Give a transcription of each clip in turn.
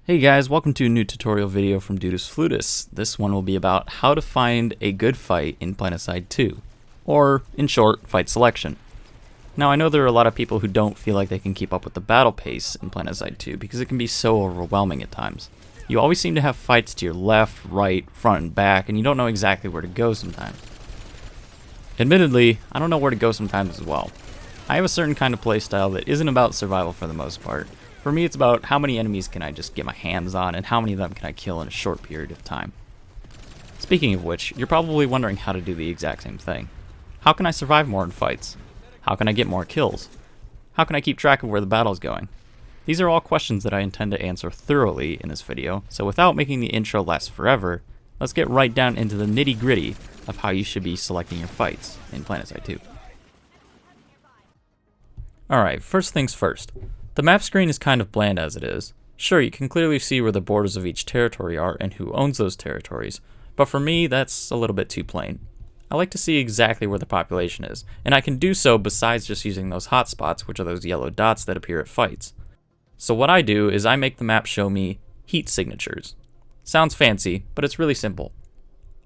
Hey guys, welcome to a new tutorial video from Dudus Flutus. This one will be about how to find a good fight in Planetside 2, or in short, fight selection. Now I know there are a lot of people who don't feel like they can keep up with the battle pace in Planetside 2 because it can be so overwhelming at times. You always seem to have fights to your left, right, front, and back, and you don't know exactly where to go sometimes. Admittedly, I don't know where to go sometimes as well. I have a certain kind of playstyle that isn't about survival for the most part. For me, it's about how many enemies can I just get my hands on and how many of them can I kill in a short period of time. Speaking of which, you're probably wondering how to do the exact same thing. How can I survive more in fights? How can I get more kills? How can I keep track of where the battle's going? These are all questions that I intend to answer thoroughly in this video, so without making the intro last forever, let's get right down into the nitty-gritty of how you should be selecting your fights in Planetside 2. Alright, first things first. The map screen is kind of bland as it is. Sure, you can clearly see where the borders of each territory are and who owns those territories, but for me, that's a little bit too plain. I like to see exactly where the population is, and I can do so besides just using those hotspots, which are those yellow dots that appear at fights. So what I do is I make the map show me heat signatures. Sounds fancy, but it's really simple.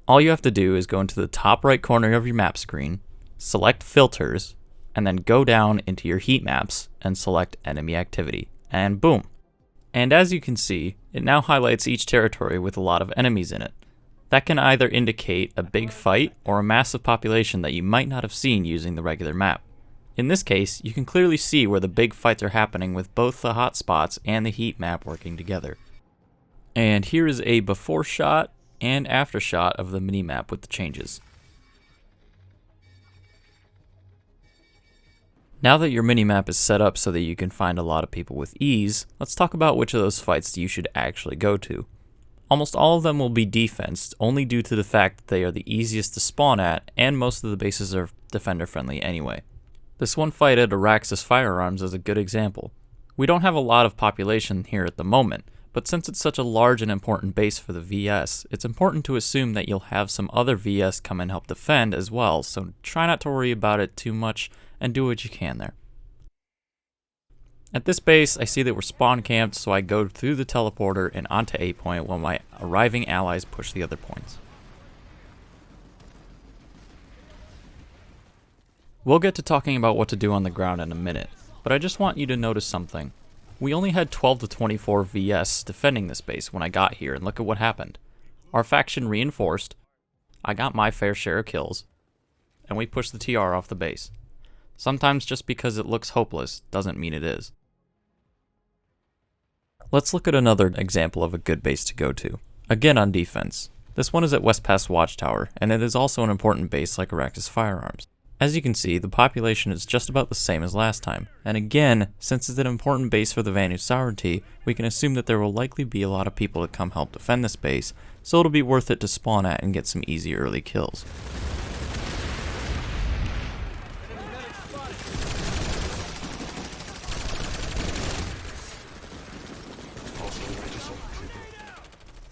All you have to do is go into the top right corner of your map screen, select filters, and then go down into your heat maps and select enemy activity, and boom. And as you can see, it now highlights each territory with a lot of enemies in it. That can either indicate a big fight or a massive population that you might not have seen using the regular map. In this case, you can clearly see where the big fights are happening with both the hotspots and the heat map working together. And here is a before shot and after shot of the minimap with the changes. Now that your minimap is set up so that you can find a lot of people with ease, let's talk about which of those fights you should actually go to. Almost all of them will be defensed, only due to the fact that they are the easiest to spawn at, and most of the bases are defender friendly anyway. This one fight at Araxis Firearms is a good example. We don't have a lot of population here at the moment, but since it's such a large and important base for the VS, it's important to assume that you'll have some other VS come and help defend as well, so try not to worry about it too much and do what you can there. At this base, I see that we're spawn camped, so I go through the teleporter and onto A point while my arriving allies push the other points. We'll get to talking about what to do on the ground in a minute, but I just want you to notice something. We only had 12 to 24 VS defending this base when I got here, and look at what happened. Our faction reinforced, I got my fair share of kills, and we pushed the TR off the base. Sometimes just because it looks hopeless doesn't mean it is. Let's look at another example of a good base to go to. Again on defense. This one is at West Pass Watchtower, and it is also an important base like Araxis Firearms. As you can see, the population is just about the same as last time, and again, since it's an important base for the Vanu Sovereignty, we can assume that there will likely be a lot of people to come help defend this base, so it'll be worth it to spawn at and get some easy early kills.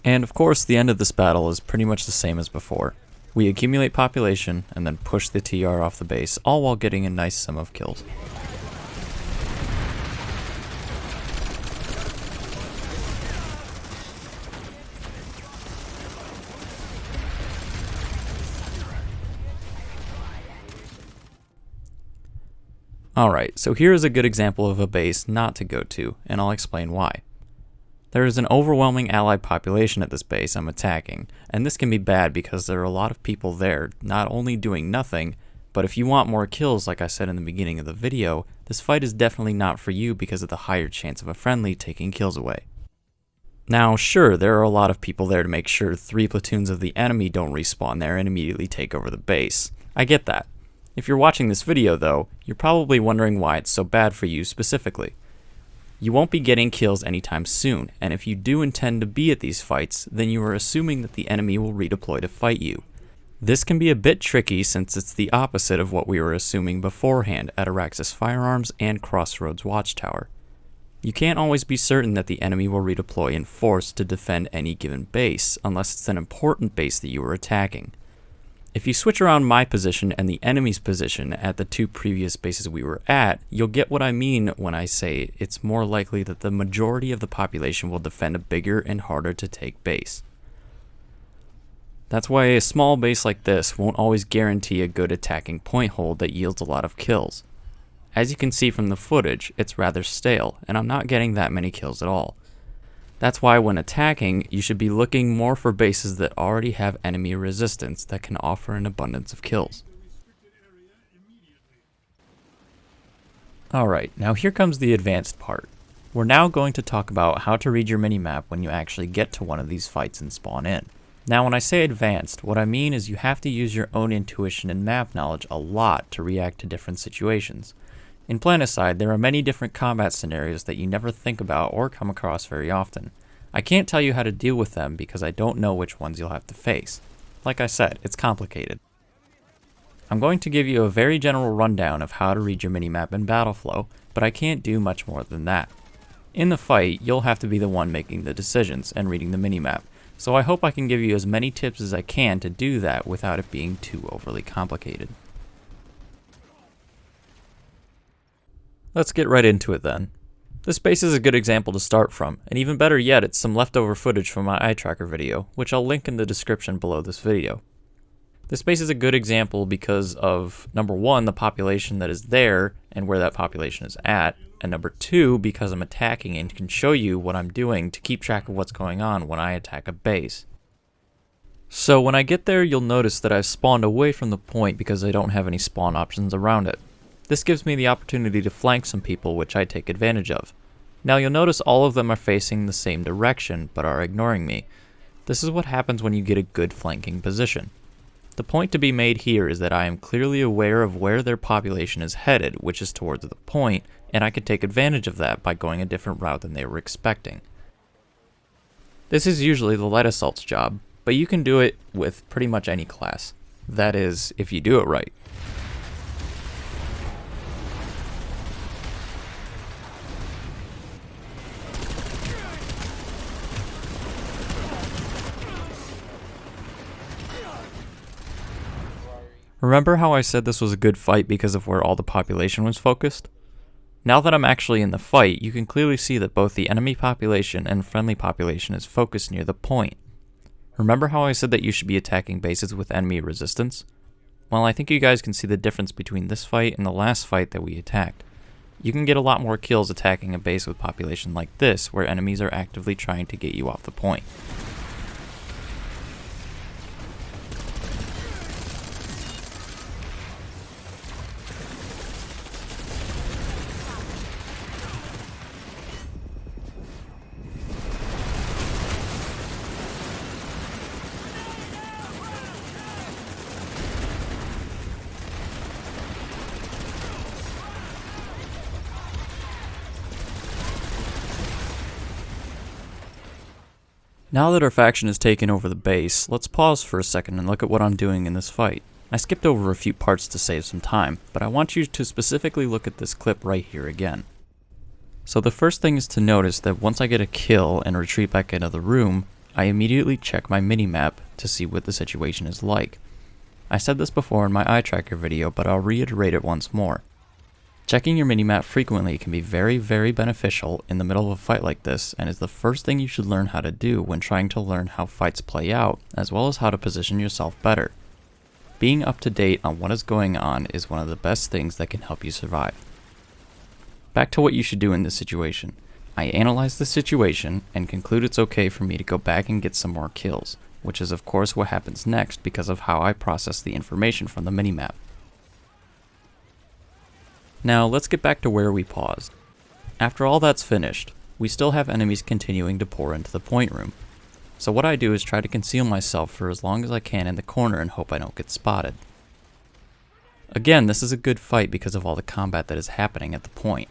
And of course, the end of this battle is pretty much the same as before. We accumulate population and then push the TR off the base, all while getting a nice sum of kills. Alright, so here is a good example of a base not to go to, and I'll explain why. There is an overwhelming allied population at this base I'm attacking, and this can be bad because there are a lot of people there not only doing nothing, but if you want more kills like I said in the beginning of the video, this fight is definitely not for you because of the higher chance of a friendly taking kills away. Now sure, there are a lot of people there to make sure 3 platoons of the enemy don't respawn there and immediately take over the base. I get that. If you're watching this video though, you're probably wondering why it's so bad for you specifically. You won't be getting kills anytime soon, and if you do intend to be at these fights, then you are assuming that the enemy will redeploy to fight you. This can be a bit tricky since it's the opposite of what we were assuming beforehand at Araxis Firearms and Crossroads Watchtower. You can't always be certain that the enemy will redeploy in force to defend any given base, unless it's an important base that you are attacking. If you switch around my position and the enemy's position at the two previous bases we were at, you'll get what I mean when I say it's more likely that the majority of the population will defend a bigger and harder to take base. That's why a small base like this won't always guarantee a good attacking point hold that yields a lot of kills. As you can see from the footage, it's rather stale, and I'm not getting that many kills at all. That's why when attacking, you should be looking more for bases that already have enemy resistance that can offer an abundance of kills. Alright, now here comes the advanced part. We're now going to talk about how to read your minimap when you actually get to one of these fights and spawn in. Now when I say advanced, what I mean is you have to use your own intuition and map knowledge a lot to react to different situations. In Planetside, there are many different combat scenarios that you never think about or come across very often. I can't tell you how to deal with them because I don't know which ones you'll have to face. Like I said, it's complicated. I'm going to give you a very general rundown of how to read your minimap in Battleflow, but I can't do much more than that. In the fight, you'll have to be the one making the decisions and reading the minimap, so I hope I can give you as many tips as I can to do that without it being too overly complicated. Let's get right into it then. This base is a good example to start from, and even better yet, it's some leftover footage from my eye tracker video, which I'll link in the description below this video. This base is a good example because of, number one, the population that is there and where that population is at, and number two, because I'm attacking and can show you what I'm doing to keep track of what's going on when I attack a base. So when I get there, you'll notice that I've spawned away from the point because I don't have any spawn options around it. This gives me the opportunity to flank some people, which I take advantage of. Now you'll notice all of them are facing the same direction, but are ignoring me. This is what happens when you get a good flanking position. The point to be made here is that I am clearly aware of where their population is headed, which is towards the point, and I can take advantage of that by going a different route than they were expecting. This is usually the light assault's job, but you can do it with pretty much any class. That is, if you do it right. Remember how I said this was a good fight because of where all the population was focused? Now that I'm actually in the fight, you can clearly see that both the enemy population and friendly population is focused near the point. Remember how I said that you should be attacking bases with enemy resistance? Well, I think you guys can see the difference between this fight and the last fight that we attacked. You can get a lot more kills attacking a base with population like this, where enemies are actively trying to get you off the point. Now that our faction has taken over the base, let's pause for a second and look at what I'm doing in this fight. I skipped over a few parts to save some time, but I want you to specifically look at this clip right here again. So the first thing is to notice that once I get a kill and retreat back into the room, I immediately check my minimap to see what the situation is like. I said this before in my eye tracker video, but I'll reiterate it once more. Checking your minimap frequently can be very, very beneficial in the middle of a fight like this, and is the first thing you should learn how to do when trying to learn how fights play out, as well as how to position yourself better. Being up to date on what is going on is one of the best things that can help you survive. Back to what you should do in this situation. I analyze the situation and conclude it's okay for me to go back and get some more kills, which is of course what happens next because of how I process the information from the minimap. Now let's get back to where we paused. After all that's finished, we still have enemies continuing to pour into the point room. So what I do is try to conceal myself for as long as I can in the corner and hope I don't get spotted. Again, this is a good fight because of all the combat that is happening at the point.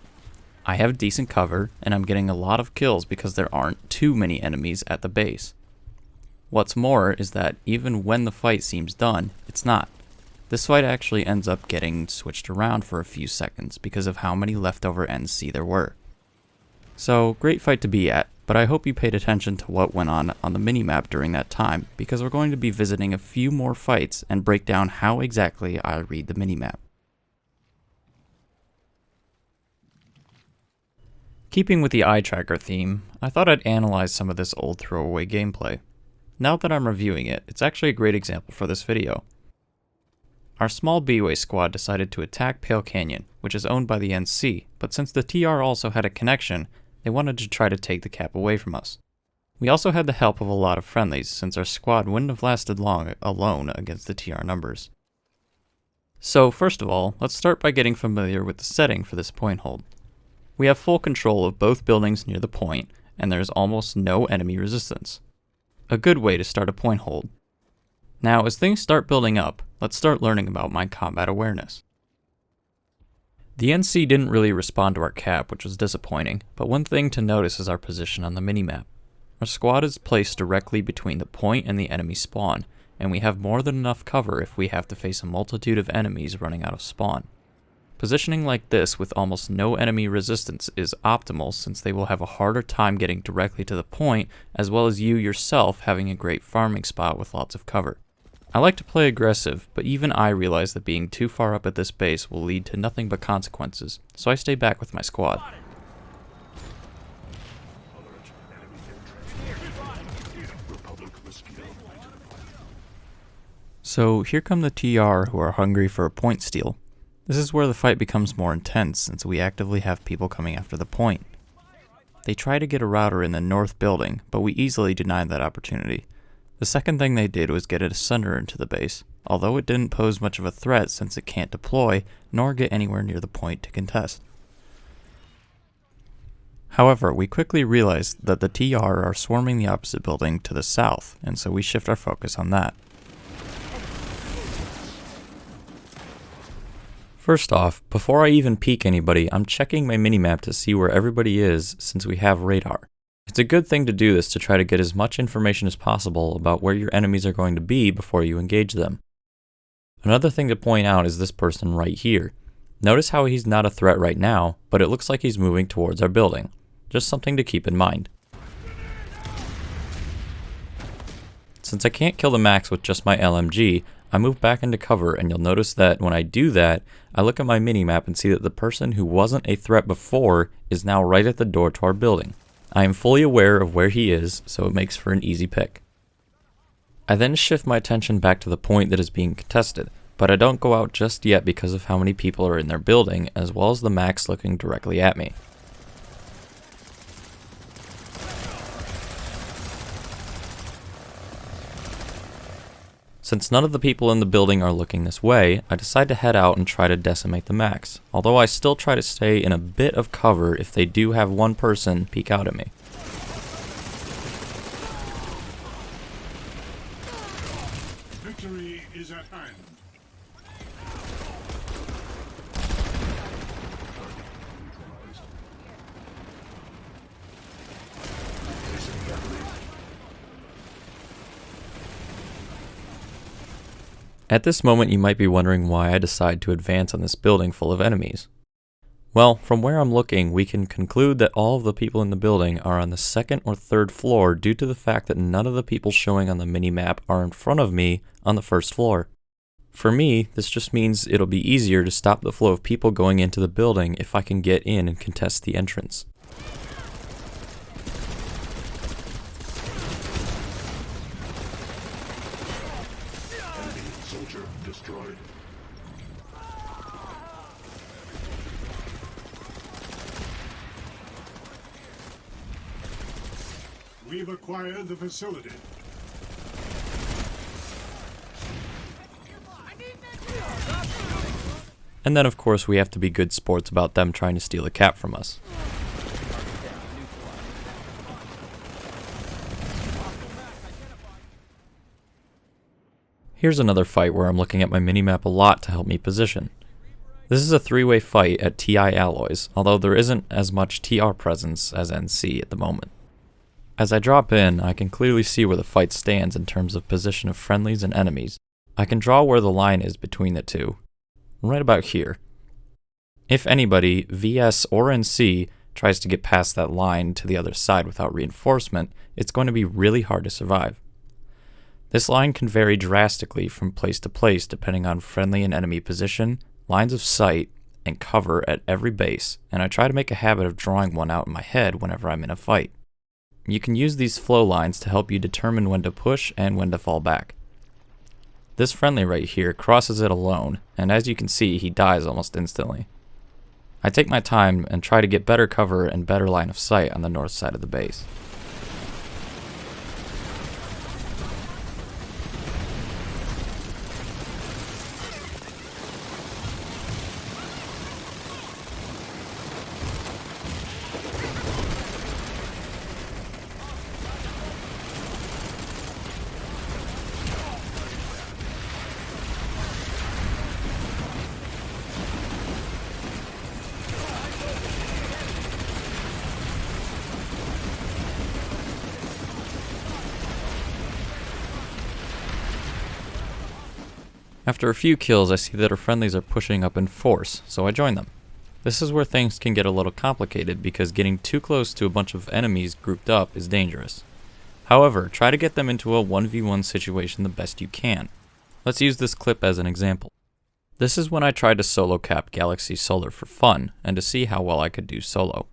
I have decent cover, and I'm getting a lot of kills because there aren't too many enemies at the base. What's more is that even when the fight seems done, it's not. This fight actually ends up getting switched around for a few seconds because of how many leftover NC there were. So, great fight to be at, but I hope you paid attention to what went on the minimap during that time, because we're going to be visiting a few more fights and break down how exactly I read the minimap. Keeping with the eye tracker theme, I thought I'd analyze some of this old throwaway gameplay. Now that I'm reviewing it, it's actually a great example for this video. Our small B-Way squad decided to attack Pale Canyon, which is owned by the NC, but since the TR also had a connection, they wanted to try to take the cap away from us. We also had the help of a lot of friendlies, since our squad wouldn't have lasted long alone against the TR numbers. So first of all, let's start by getting familiar with the setting for this point hold. We have full control of both buildings near the point, and there's almost no enemy resistance. A good way to start a point hold. Now, as things start building up, let's start learning about my combat awareness. The NC didn't really respond to our cap, which was disappointing, but one thing to notice is our position on the minimap. Our squad is placed directly between the point and the enemy spawn, and we have more than enough cover if we have to face a multitude of enemies running out of spawn. Positioning like this with almost no enemy resistance is optimal, since they will have a harder time getting directly to the point, as well as you yourself having a great farming spot with lots of cover. I like to play aggressive, but even I realize that being too far up at this base will lead to nothing but consequences, so I stay back with my squad. So here come the TR who are hungry for a point steal. This is where the fight becomes more intense, since we actively have people coming after the point. They try to get a router in the north building, but we easily denied that opportunity. The second thing they did was get a Sunder into the base, although it didn't pose much of a threat since it can't deploy, nor get anywhere near the point to contest. However, we quickly realized that the TR are swarming the opposite building to the south, and so we shift our focus on that. First off, before I even peek anybody, I'm checking my minimap to see where everybody is since we have radar. It's a good thing to do this to try to get as much information as possible about where your enemies are going to be before you engage them. Another thing to point out is this person right here. Notice how he's not a threat right now, but it looks like he's moving towards our building. Just something to keep in mind. Since I can't kill the max with just my LMG, I move back into cover, and you'll notice that when I do that, I look at my minimap and see that the person who wasn't a threat before is now right at the door to our building. I am fully aware of where he is, so it makes for an easy pick. I then shift my attention back to the point that is being contested, but I don't go out just yet because of how many people are in their building, as well as the max looking directly at me. Since none of the people in the building are looking this way, I decide to head out and try to decimate the max, although I still try to stay in a bit of cover if they do have one person peek out at me. Victory is at hand. At this moment, you might be wondering why I decide to advance on this building full of enemies. Well, from where I'm looking, we can conclude that all of the people in the building are on the second or third floor due to the fact that none of the people showing on the minimap are in front of me on the first floor. For me, this just means it'll be easier to stop the flow of people going into the building if I can get in and contest the entrance. Soldier destroyed. We've acquired the facility. And then of course we have to be good sports about them trying to steal the cap from us. Here's another fight where I'm looking at my minimap a lot to help me position. This is a three-way fight at TI Alloys, although there isn't as much TR presence as NC at the moment. As I drop in, I can clearly see where the fight stands in terms of position of friendlies and enemies. I can draw where the line is between the two, right about here. If anybody, VS or NC, tries to get past that line to the other side without reinforcement, it's going to be really hard to survive. This line can vary drastically from place to place depending on friendly and enemy position, lines of sight, and cover at every base, and I try to make a habit of drawing one out in my head whenever I'm in a fight. You can use these flow lines to help you determine when to push and when to fall back. This friendly right here crosses it alone, and as you can see, he dies almost instantly. I take my time and try to get better cover and better line of sight on the north side of the base. After a few kills, I see that our friendlies are pushing up in force, so I join them. This is where things can get a little complicated because getting too close to a bunch of enemies grouped up is dangerous. However, try to get them into a 1v1 situation the best you can. Let's use this clip as an example. This is when I tried to solo cap Galaxy Solar for fun and to see how well I could do solo.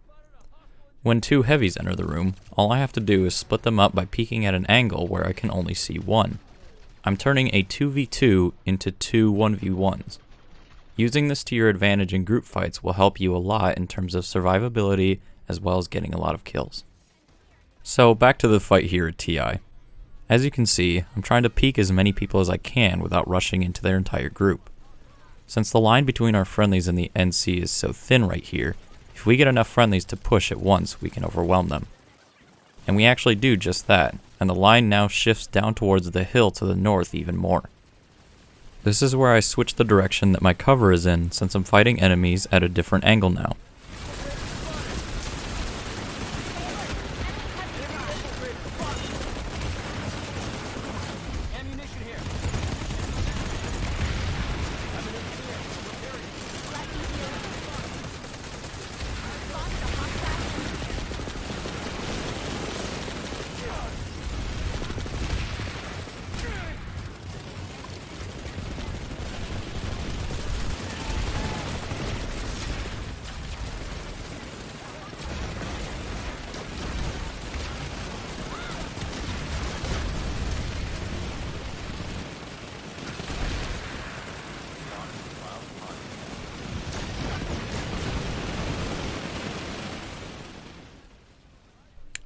When two heavies enter the room, all I have to do is split them up by peeking at an angle where I can only see one. I'm turning a 2v2 into two 1v1s. Using this to your advantage in group fights will help you a lot in terms of survivability as well as getting a lot of kills. So back to the fight here at TI. As you can see, I'm trying to peek as many people as I can without rushing into their entire group. Since the line between our friendlies and the NC is so thin right here, if we get enough friendlies to push at once, we can overwhelm them. And we actually do just that, and the line now shifts down towards the hill to the north even more. This is where I switch the direction that my cover is in since I'm fighting enemies at a different angle now.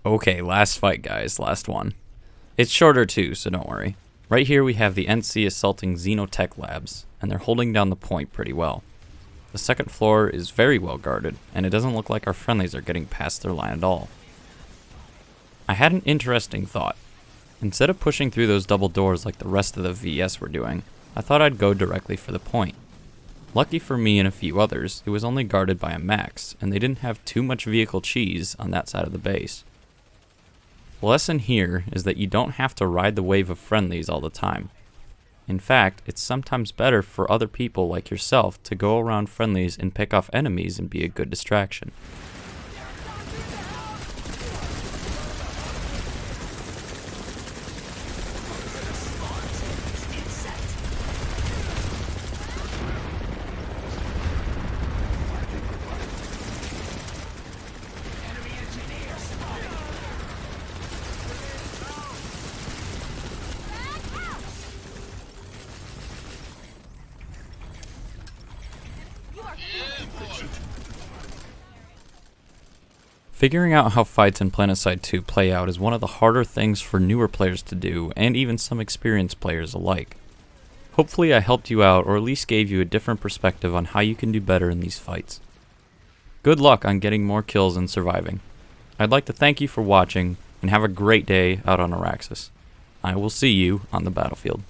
Okay, last fight guys, last one. It's shorter too, so don't worry. Right here we have the NC assaulting Xenotech Labs, and they're holding down the point pretty well. The second floor is very well guarded, and it doesn't look like our friendlies are getting past their line at all. I had an interesting thought. Instead of pushing through those double doors like the rest of the VS were doing, I thought I'd go directly for the point. Lucky for me and a few others, it was only guarded by a max, and they didn't have too much vehicle cheese on that side of the base. The lesson here is that you don't have to ride the wave of friendlies all the time. In fact, it's sometimes better for other people like yourself to go around friendlies and pick off enemies and be a good distraction. Figuring out how fights in Planetside 2 play out is one of the harder things for newer players to do, and even some experienced players alike. Hopefully I helped you out, or at least gave you a different perspective on how you can do better in these fights. Good luck on getting more kills and surviving. I'd like to thank you for watching, and have a great day out on Araxis. I will see you on the battlefield.